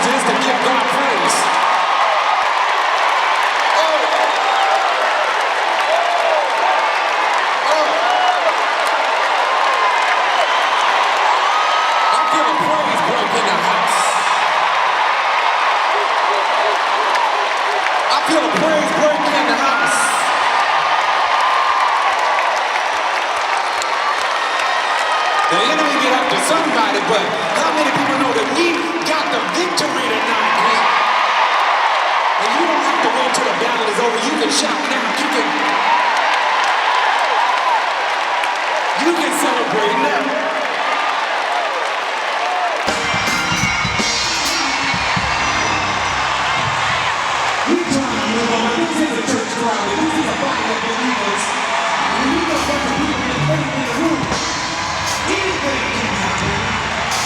challenge is to give God praise. I feel a praise break in the house. I feel a praise break in the house. The enemy get after somebody, but how many people know that we got the victory tonight, man? And you don't have to wait till the battle is over. You can shout now. You can celebrate now. This is a church crowd. This is a body of believers. And we know what the people in the room. Anything can happen.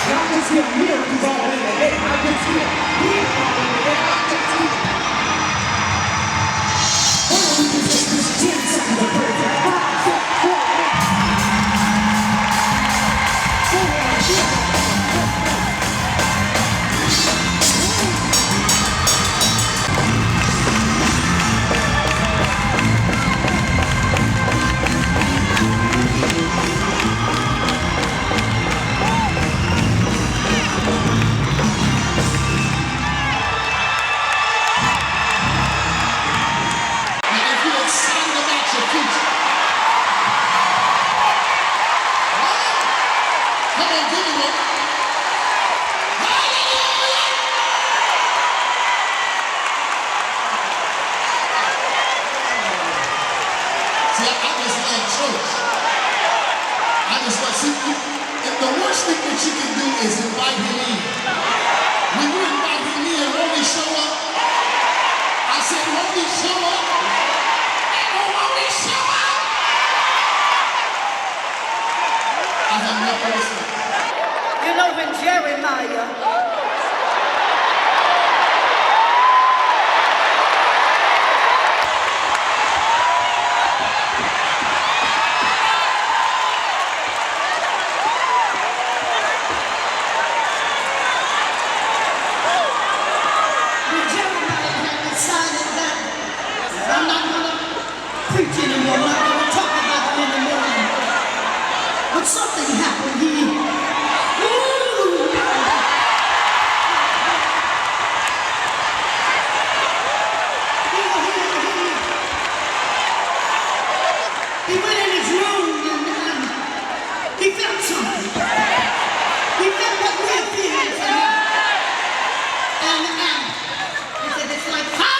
And I can see a miracles all in the head. I can see a healing all in the head. I can see it. Oh, we can just this 10 seconds of prayer. 5, 6, 4, 8. The worst thing that you can do is invite him in. When you invite him in and won't he show up? I said, won't he show up? And won't he show up? I have nothing to say. You know when Jeremiah preach anymore, I'm not going to talk about it anymore. But something happened. He went in his room and he felt something. He felt what we're feeling tonight. And he said, it's like fire.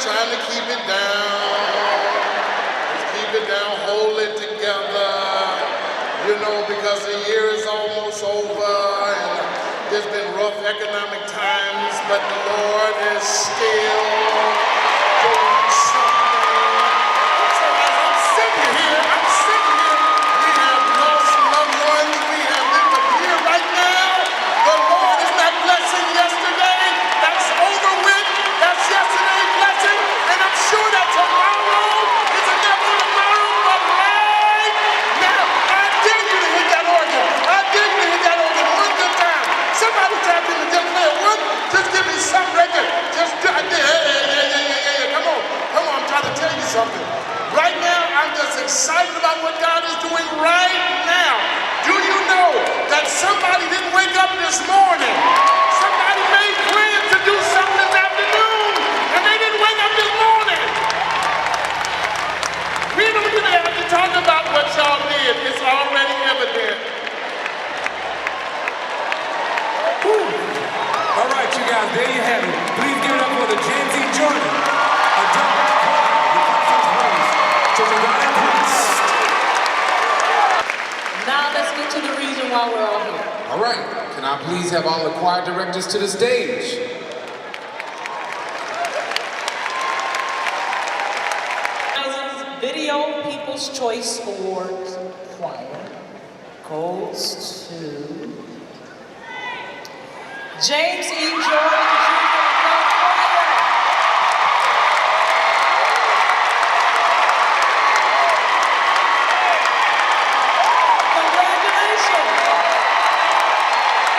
Trying to keep it down. Just keep it down, hold it together. You know, because the year is almost over and there's been rough economic times, but the Lord is still doing something. So as I'm sitting here, we have lost loved guys, there you have it. Please give it up for the James E. Jordan Adult Choir, the conference host, Church of God in Christ. Now let's get to the reason why we're all here. All right, can I please have all the choir directors to the stage? Video People's Choice Awards choir goes to James E. Jordan Jr. Adult Choir. Congratulations.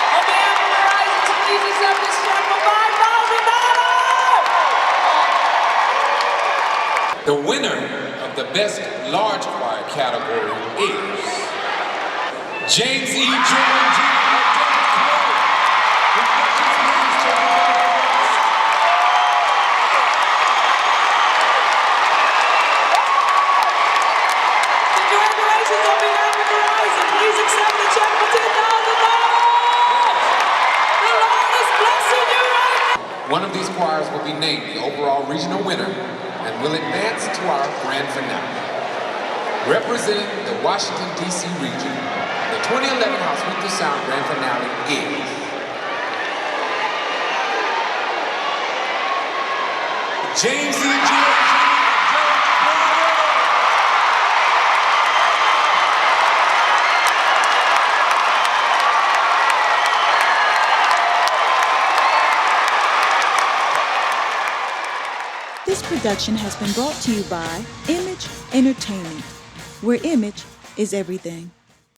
On behalf of Verizon, please accept this check for $5,000. The winner of the Best Large Choir category is James E. Jordan Jr. Congratulations on behalf of Verizon. Please accept the check for $10,000. The Lord is blessing you right now. One of these choirs will be named the overall regional winner and will advance to our grand finale. Representing the Washington, D.C. region, the 2011 House With the Sound grand finale is James E. Jordan Jr. This production has been brought to you by Image Entertainment, where image is everything.